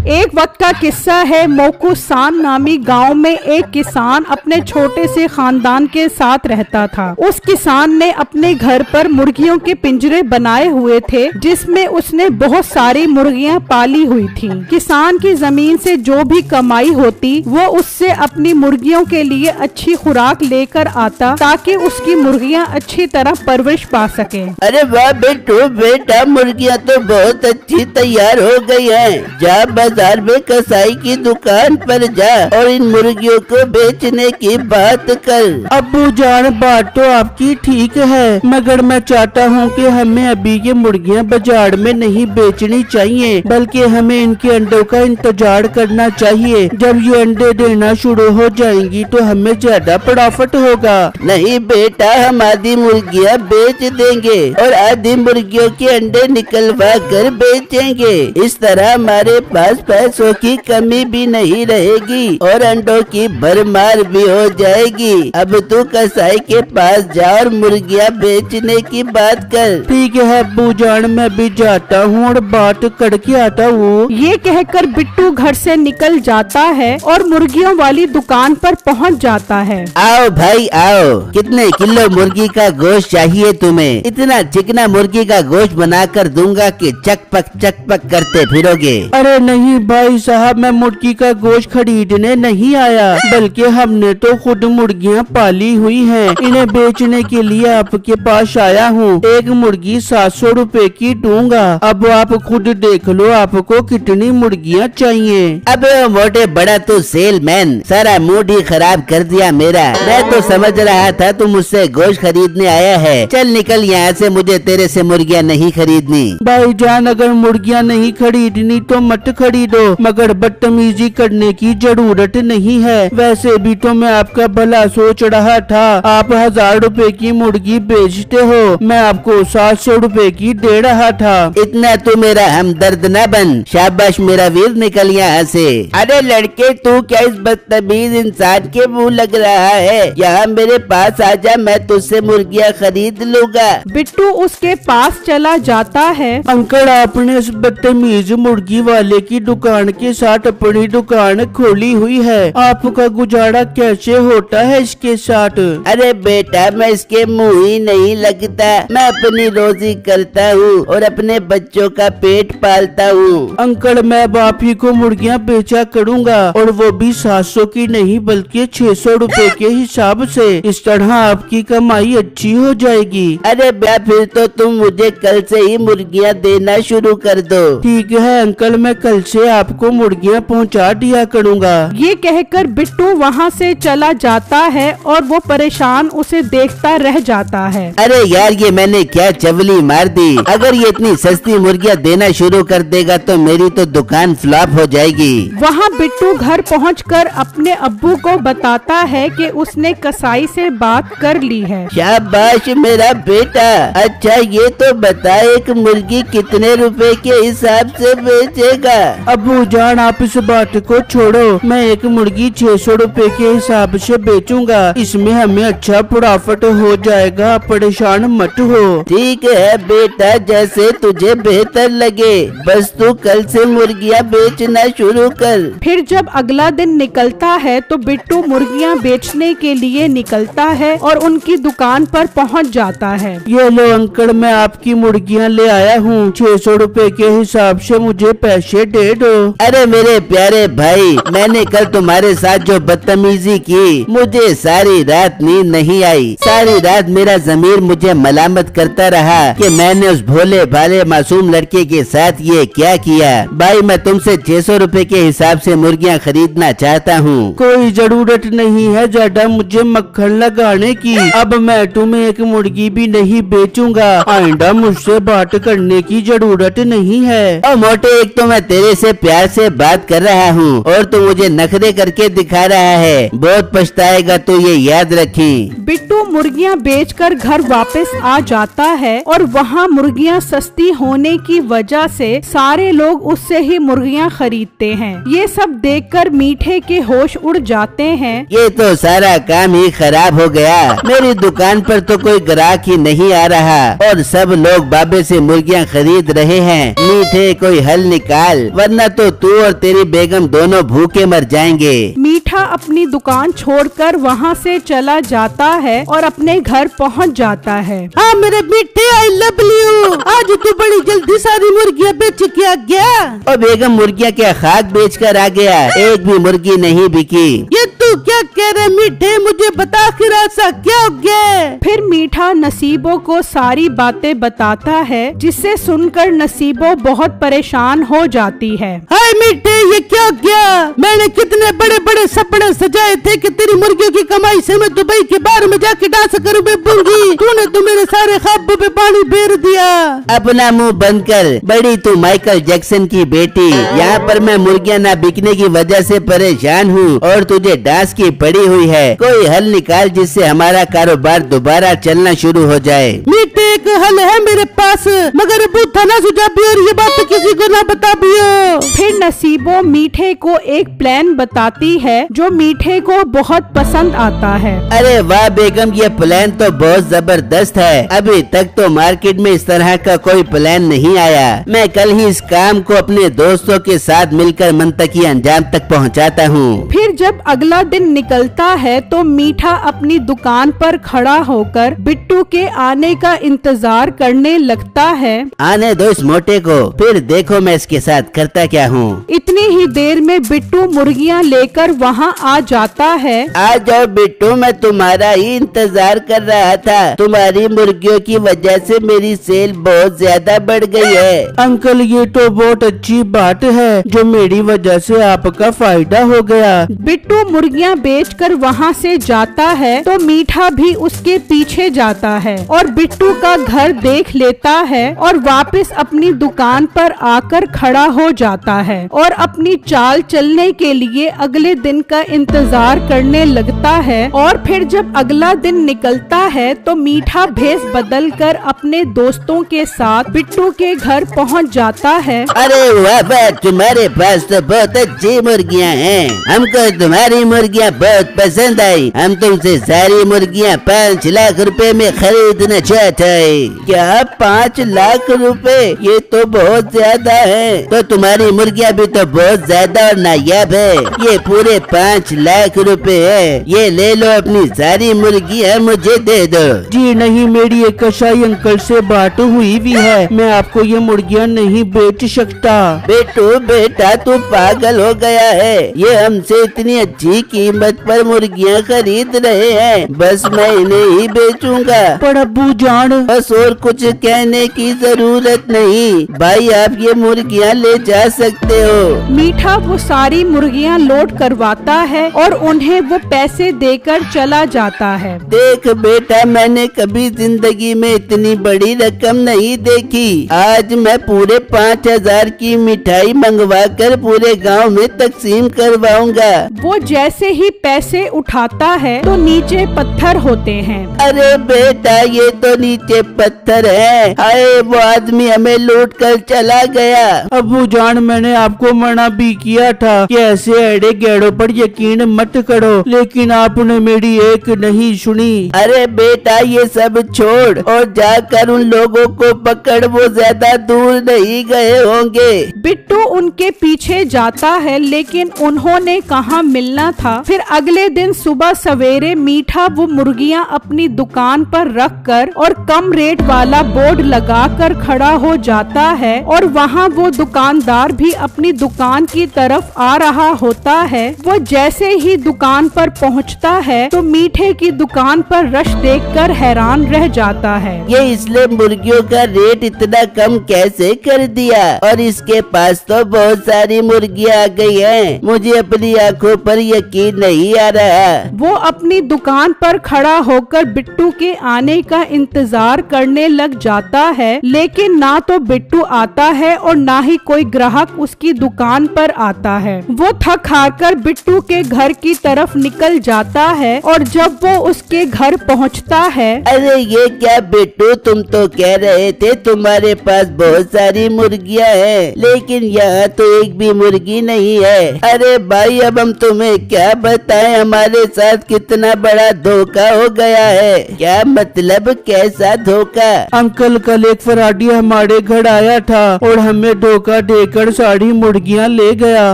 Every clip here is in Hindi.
एक वक्त का किस्सा है। मोकुसान नामी गांव में एक किसान अपने छोटे से खानदान के साथ रहता था। उस किसान ने अपने घर पर मुर्गियों के पिंजरे बनाए हुए थे, जिसमें उसने बहुत सारी मुर्गियां पाली हुई थीं। किसान की जमीन से जो भी कमाई होती वो उससे अपनी मुर्गियों के लिए अच्छी खुराक लेकर आता, ताकि उसकी मुर्गियां अच्छी तरह परवरिश पा सके। अरे वाह बेटा, मुर्गियां तो बहुत अच्छी तैयार हो गई हैं। जा बाजार में कसाई की दुकान पर जा और इन मुर्गियों को बेचने की बात कर। अब्बू जान, बात तो आपकी ठीक है, मगर मैं चाहता हूँ कि हमें अभी ये मुर्गियाँ बाजार में नहीं बेचनी चाहिए, बल्कि हमें इनके अंडों का इंतजार करना चाहिए। जब ये अंडे देना शुरू हो जाएंगी तो हमें ज्यादा प्रॉफिट होगा। नहीं बेटा, हम आधी मुर्गियाँ बेच देंगे और आधी मुर्गियों के अंडे निकलवा कर बेचेंगे। इस तरह हमारे पास पैसों की कमी भी नहीं रहेगी और अंडों की भरमार भी हो जाएगी। अब तू कसाई के पास जा और मुर्गियाँ बेचने की बात कर। ठीक है अब्बू जान, मैं भी जाता हूँ और बात करके आता हूँ। ये कहकर बिट्टू घर से निकल जाता है और मुर्गियों वाली दुकान पर पहुँच जाता है। आओ भाई आओ, कितने किलो मुर्गी का गोश्त चाहिए तुम्हें? इतना चिकना मुर्गी का गोश्त बनाकर दूंगा कि चकपक करते फिरोगे। अरे नहीं भाई साहब, मैं मुर्गी का गोश्त खरीदने नहीं आया, बल्कि हमने तो खुद मुर्गियाँ पाली हुई हैं। इन्हें बेचने के लिए आपके पास आया हूँ। एक मुर्गी 700 रुपए की दूंगा। अब आप खुद देख लो आपको कितनी मुर्गियाँ चाहिए। अबे मोटे बड़ा तू सेलमैन, सारा मूड ही खराब कर दिया मेरा। मैं तो समझ रहा था तू मुझसे गोश्त खरीदने आया है। चल निकल यहाँ से, मुझे तेरे से मुर्गियाँ नहीं खरीदनी। भाईजान, अगर मुर्गियाँ नहीं खरीदनी तो मत खरीदो, मगर बदतमीजी करने की जरूरत नहीं है। वैसे भी तो मैं आपका भला सोच रहा था। आप 1000 रुपए की मुर्गी बेचते हो, मैं आपको 700 रुपए की दे रहा था। इतना तू मेरा हमदर्द न बन। शाबाश मेरा वीर, निकल यहाँ से। अरे लड़के, तू क्या इस बदतमीज इंसान के मुंह लग रहा है? यहाँ मेरे पास आजा, मैं तुझसे मुर्गियाँ खरीद लूंगा। बिट्टू उसके पास चला जाता है। अंकल, आपने इस बदतमीज मुर्गी वाले की दुकान के साथ अपनी दुकान खोली हुई है, आपका गुजारा कैसे होता है इसके साथ? अरे बेटा, मैं इसके मुंह ही नहीं लगता। मैं अपनी रोजी करता हूँ और अपने बच्चों का पेट पालता हूँ। अंकल, मैं अब आप ही को मुर्गियाँ बेचा करूँगा, और वो भी 700 की नहीं बल्कि 600 रुपए के हिसाब से। इस तरह आपकी कमाई अच्छी हो जाएगी। अरे बेटा, फिर तो तुम मुझे कल से ही मुर्गियाँ देना शुरू कर दो। ठीक है अंकल, मैं कल से आपको मुर्गियाँ पहुँचा दिया करूँगा। ये कहकर बिट्टू वहाँ से चला जाता है और वो परेशान उसे देखता रह जाता है। अरे यार, ये मैंने क्या चवली मार दी। अगर ये इतनी सस्ती मुर्गियाँ देना शुरू कर देगा तो मेरी तो दुकान फ्लॉप हो जाएगी। वहाँ बिट्टू घर पहुंचकर अपने अब्बू को बताता है कि उसने कसाई से बात कर ली है। शाबाश मेरा बेटा। अच्छा ये तो बता, एक मुर्गी कितने रुपए के हिसाब से बेचेगा? अब्बू जान, आप इस बात को छोड़ो, मैं एक मुर्गी 600 रुपए के हिसाब से बेचूंगा। इसमें हमें अच्छा प्रॉफिट हो जाएगा, परेशान मत हो। ठीक है बेटा, जैसे तुझे बेहतर लगे, बस तू कल से मुर्गियाँ बेचना शुरू कर। फिर जब अगला दिन निकलता है तो बिट्टू मुर्गियाँ बेचने के लिए निकलता है और उनकी दुकान पर पहुंच जाता है। ये लो अंकल, मैं आपकी मुर्गियाँ ले आया हूँ, 600 रुपए के हिसाब से मुझे पैसे दे दो। अरे मेरे प्यारे भाई, मैंने कल तुम्हारे साथ जो बदतमीजी की, मुझे सारी रात नींद नहीं आई। सारी रात मेरा ज़मीर मुझे मलामत करता रहा कि मैंने उस भोले भाले मासूम लड़के के साथ ये क्या किया। भाई, मैं तुमसे 600 रुपए के हिसाब से मुर्गियाँ खरीदना चाहता हूँ। कोई जरूरत नहीं है ज्यादा मुझे मक्खन लगाने की। अब मैं तुम्हें एक मुर्गी भी नहीं बेचूंगा। आइंदा मुझसे बात करने की जरूरत नहीं है। और मोटे, एक तो मैं तेरे तुझसे प्यार से बात कर रहा हूँ और तू मुझे नखरे करके दिखा रहा है। बहुत पछताएगा तो ये याद रखी। बिट्टू मुर्गियां बेचकर घर वापस आ जाता है और वहाँ मुर्गियां सस्ती होने की वजह से सारे लोग उससे ही मुर्गियां खरीदते हैं। ये सब देखकर मीठे के होश उड़ जाते हैं। ये तो सारा काम ही खराब हो गया। मेरी दुकान पर तो कोई ग्राहक ही नहीं आ रहा और सब लोग बाबे से मुर्गियां खरीद रहे हैं। मीठे कोई हल निकाल, वरना तो तू और तेरी बेगम दोनों भूखे मर जाएंगे। मीठा अपनी दुकान छोड़कर वहाँ से चला जाता है और अपने घर पहुँच जाता है। हाँ मेरे मीठे, आई लव यू। आज तू बड़ी जल्दी सारी मुर्गियाँ बेच के आ गया। और बेगम मुर्गियाँ क्या खाक बेच कर आ गया, एक भी मुर्गी नहीं बिकी। ये तू क्या कह रहे मीठे, मुझे बता आखिर ऐसा क्या हो गया? फिर मीठा नसीबो को सारी बातें बताता है, जिससे सुनकर नसीबो बहुत परेशान हो जाती है। हाय मीठे, ये क्या हो गया? मैंने कितने बड़े बड़े सपने सजाए थे कि तेरी मुर्गियों की कमाई से मैं दुबई के बार में जाके डांस करूं बेबूंगी। तूने तो मेरे सारे ख्वाबों पे पानी फेर दिया। अपना मुंह बंद कर, बड़ी तू माइकल जैक्सन की बेटी। यहाँ पर मैं मुर्गियाँ ना बिकने की वजह से परेशान हूँ और तुझे डांस की पड़ी हुई है। कोई हल निकाल जिससे हमारा कारोबार दोबारा चलना शुरू हो जाए। मीठे, एक हल है मेरे पास, मगर अबू थाना सुझावी और ये बात किसी को ना बता दियो। फिर नसीबो मीठे को एक प्लान बताती है जो मीठे को बहुत पसंद आता है। अरे वाह बेगम, ये प्लान तो बहुत जबरदस्त है। अभी तक तो मार्केट में इस तरह का कोई प्लान नहीं आया। मैं कल ही इस काम को अपने दोस्तों के साथ मिलकर मंतकी अंजाम तक पहुंचाता हूँ। फिर जब अगला दिन निकलता है तो मीठा अपनी दुकान पर खड़ा होकर बिट्टू के आने का इंतजार करने लगता है। आने दो इस मोटे को, फिर देखो मैं इसके साथ करता क्या हूँ। इतनी ही देर में बिट्टू मुर्गियां लेकर वहाँ आ जाता है। आ जाओ बिट्टू, मैं तुम्हारा ही इंतजार कर रहा था। तुम्हारी मुर्गियों की वजह से मेरी सेल बहुत ज्यादा बढ़ गई है। अंकल, ये तो बहुत अच्छी बात है जो मेरी वजह से आपका फायदा हो गया। बिट्टू मुर्गियां बेचकर वहाँ से जाता है तो मीठा भी उसके पीछे जाता है और बिट्टू का घर देख लेता है और वापस अपनी दुकान पर आकर खड़ा हो जाता है और अपनी चाल चलने के लिए अगले दिन का इंतजार करने लगता है। और फिर जब अगला दिन निकलता है तो मीठा भेष बदल कर अपने दोस्तों के साथ बिट्टू के घर पहुंच जाता है। अरे वाह वाह, तुम्हारे पास तो बहुत अच्छी मुर्गियाँ हैं। हमको तुम्हारी मुर्गियाँ बहुत पसंद आई। हम तुमसे सारी मुर्गियाँ 5 लाख रुपए में खरीदना चाहते हैं। क्या 5 लाख रुपए? ये तो बहुत ज्यादा है। तो तुम्हारी मुर्गियाँ भी तो बहुत ज्यादा और नायाब है। ये पूरे 5 लाख रुपए है। ये ले लो, अपनी सारी मुर्गियाँ मुझे दे दो। जी नहीं, मेरी एक कसाई अंकल से बात हुई भी है, मैं आपको ये मुर्गियाँ नहीं बेच सकता। बेटू बेटा, तू पागल हो गया है। ये हमसे इतनी अच्छी कीमत पर मुर्गियाँ खरीद रहे हैं, बस मैं इन्हें ही बेचूंगा। पर अब्बू जान, बस और कुछ कहने की जरूरत नहीं भाई, आप ये मुर्गियाँ ले जा सकते हो। मीठा वो सारी मुर्गियां लोड करवाता है और उन्हें वो पैसे देकर चला जाता है। देख बेटा, मैंने कभी जिंदगी में इतनी बड़ी रकम नहीं देखी। आज मैं पूरे 5000 की मिठाई मंगवा कर पूरे गांव में तकसीम करवाऊंगा। वो जैसे ही पैसे उठाता है तो नीचे पत्थर होते हैं। अरे बेटा, ये तो नीचे पत्थर है। हाय, वो आदमी हमें लूट कर चला गया। अब्बू जान, मैंने आपको मना भी किया था कि ऐसे एड़े गैड़ों पर यकीन मत करो, लेकिन आपने मेरी एक नहीं सुनी। अरे बेटा, ये सब छोड़ और जाकर उन लोगों को पकड़, वो ज्यादा दूर नहीं गए होंगे। बिट्टू उनके पीछे जाता है, लेकिन उन्होंने कहाँ मिलना था। फिर अगले दिन सुबह सवेरे मीठा वो मुर्गियां अपनी दुकान पर रखकर और कम रेट वाला बोर्ड लगाकर खड़ा हो जाता है और वहाँ वो दुकानदार भी अपनी दुकान की तरफ आ रहा होता है। वो जैसे ही दुकान पर पहुँचता है तो मीठे की दुकान पर रश देखकर हैरान रह जाता है। ये इसलिए मुर्गियों का रेट इतना कम कैसे कर दिया? और इसके पास तो बहुत सारी मुर्गियाँ आ गई हैं। मुझे अपनी आंखों पर यकीन नहीं आ रहा। वो अपनी दुकान पर खड़ा होकर बिट्टू के आने का इंतजार इंतजार करने लग जाता है, लेकिन ना तो बिट्टू आता है और ना ही कोई ग्राहक उसकी दुकान पर आता है। वो थक हार कर बिट्टू के घर की तरफ निकल जाता है और जब वो उसके घर पहुंचता है, अरे ये क्या बिट्टू, तुम तो कह रहे थे तुम्हारे पास बहुत सारी मुर्गियां हैं, लेकिन यहाँ तो एक भी मुर्गी नहीं है। अरे भाई अब हम तुम्हें क्या बताएं, हमारे साथ कितना बड़ा धोखा हो गया है। क्या मतलब, कैसा धोखा? अंकल कल एक फराडी हमारे घर आया था और हमें धोखा देकर सारी मुर्गियां ले गया।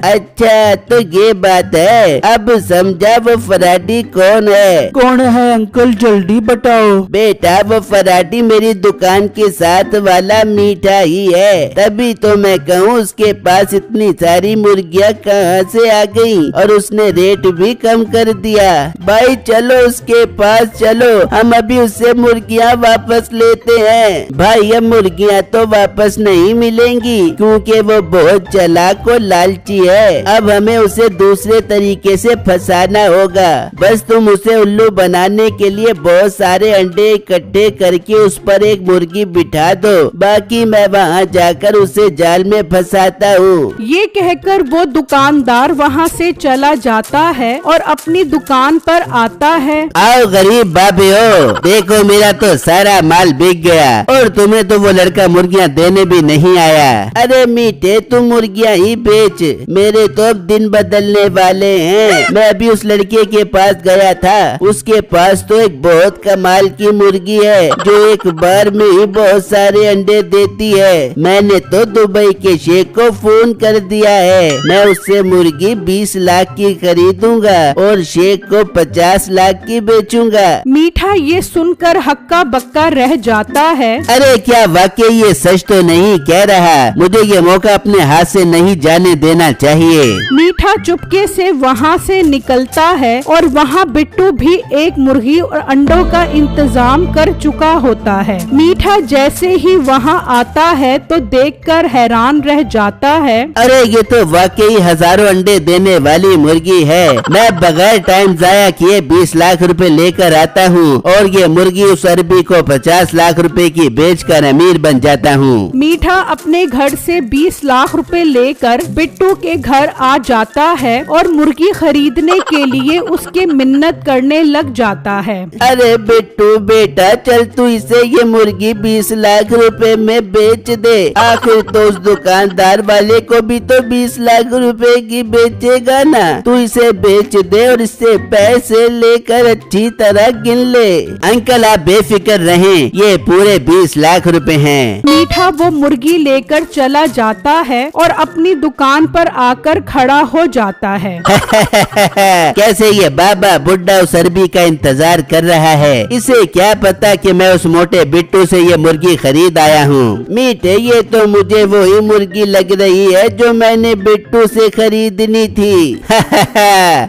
अच्छा तो ये बात है, अब समझा वो फराडी कौन है? कौन है अंकल, जल्दी बताओ। बेटा वो फराडी मेरी दुकान के साथ वाला मीठा ही है, तभी तो मैं कहूँ उसके पास इतनी सारी मुर्गियाँ कहाँ से आ गई, और उसने रेट भी कम कर दिया। भाई चलो उसके पास चलो, हम अभी उससे मुर्गियाँ वापस लेते हैं। भाई अब मुर्गियाँ तो वापस नहीं मिलेंगी क्योंकि वो बहुत चालाक और लालची है। अब हमें उसे दूसरे तरीके से फंसाना होगा। बस तुम उसे उल्लू बनाने के लिए बहुत सारे अंडे इकट्ठे करके उस पर एक मुर्गी बिठा दो, बाकी मैं वहाँ जाकर उसे जाल में फंसाता हूँ। ये कहकर वो दुकानदार वहाँ से चला जाता है और अपनी दुकान पर आता है। आओ गरीब बाबियो, देखो मेरा तो सारा माल बिक गया और तुम्हें तो वो लड़का मुर्गियाँ देने भी नहीं आया। अरे मीठे तुम मुर्गियाँ ही बेच, मेरे तो अब दिन बदलने वाले हैं। मैं अभी उस लड़के के पास गया था, उसके पास तो एक बहुत कमाल की मुर्गी है जो एक बार में ही बहुत सारे अंडे देती है। मैंने तो दुबई के शेख को फोन कर दिया है, मैं उससे मुर्गी 20 लाख की खरीदूंगा और शेख को 50 लाख की बेचूंगा। मीठा ये सुनकर हक्का बक्का रह जाता है। अरे क्या वाकई ये सच तो नहीं कह रहा? मुझे ये मौका अपने हाथ से नहीं जाने देना चाहिए। मीठा चुपके से वहाँ से निकलता है और वहाँ बिट्टू भी एक मुर्गी और अंडों का इंतजाम कर चुका होता है। मीठा जैसे ही वहाँ आता है तो देखकर हैरान रह जाता है। अरे ये तो वाकई हजारों अंडे देने वाली मुर्गी है। मैं बगैर टाइम जाया किए 20 लाख रुपए लेकर आता हूँ और ये मुर्गी उस अरबी को 50 लाख रुपए की बेचकर अमीर बन जाता हूँ। मीठा अपने घर से 20 लाख रुपए लेकर बिट्टू के घर आ जाता है और मुर्गी खरीदने के लिए उसके मिन्नत करने लग जाता है। अरे बिट्टू बेटा चल तू इसे ये मुर्गी 20 लाख रुपए में बेच दे, आखिर तो उस दुकानदार वाले को भी तो 20 लाख रुपए की बेचेगा ना। तू इसे बेच दे और इससे पैसे लेकर अच्छी तरह गिन ले। अंकल आप बेफिक्र रहें, ये पूरे 20 लाख रुपए हैं। मीठा वो मुर्गी लेकर चला जाता है और अपनी दुकान पर आकर खड़ा हो जाता है। कैसे ये बाबा बुड्ढा उस अरबी का इंतजार कर रहा है, इसे क्या पता कि मैं उस मोटे बिट्टू से ये मुर्गी खरीद आया हूँ। मीठे ये तो मुझे वही मुर्गी लग रही है जो मैंने बिट्टू से खरीदनी थी।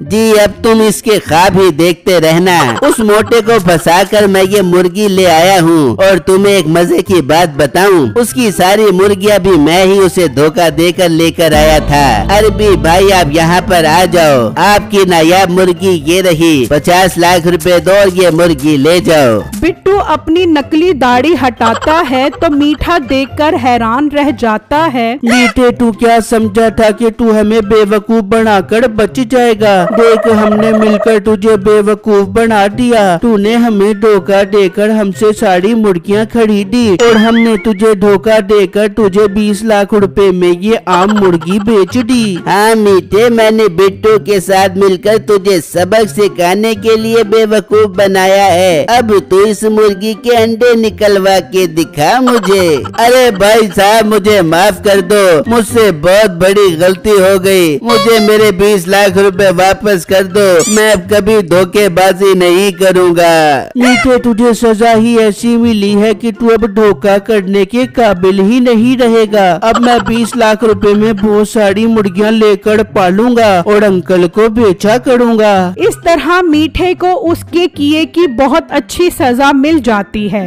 जी अब तुम इसके ख्वाब ही देखते रहना। उस मोटे को फंसाकर मैं ये मुर्गी ले आया हूँ और तुम्हें एक मजे की बात बताऊं, उसकी सारी मुर्गियाँ भी मैं ही उसे धोखा देकर लेकर आया था। अरबी भाई आप यहाँ पर आ जाओ, आपकी नायाब मुर्गी ये रही, 50 लाख रुपए दो और ये मुर्गी ले जाओ। बिट्टू अपनी नकली दाढ़ी हटाता है तो मीठा देखकर हैरान रह जाता है। मीठे तू क्या समझा था कि तू हमें बेवकूफ बनाकर बच जाएगा? देख हमने मिलकर तुझे बेवकूफ बना दिया। तूने हमें धोखा देकर हमसे सारी मुर्गियाँ खरीदी और हमने तुझे धोखा देकर तुझे 20 लाख रुपए में ये आम मुर्गी बेच दी। हाँ मीठे मैंने बिट्टू के साथ मिलकर तुझे सबक सिखाने के लिए बेवकूफ बनाया है। अब तू इस मुर्गी के अंडे निकलवा के दिखा मुझे। अरे भाई साहब मुझे माफ कर दो, मुझसे बहुत बड़ी गलती हो गई, मुझे मेरे 20 लाख रुपए वापस कर दो, मैं अब कभी धोखेबाजी नहीं करूँगा। मीठे तुझे सजा ही ऐसी मिली है कि तू अब धोखा करने के काबिल ही नहीं रहेगा। अब मैं 20 लाख रुपए में बहुत सारी मुर्गियाँ लेकर पालूंगा और अंकल को बेचा करूँगा। इस तरह मीठे को उसके किए की बहुत अच्छी सजा मिल जाती है।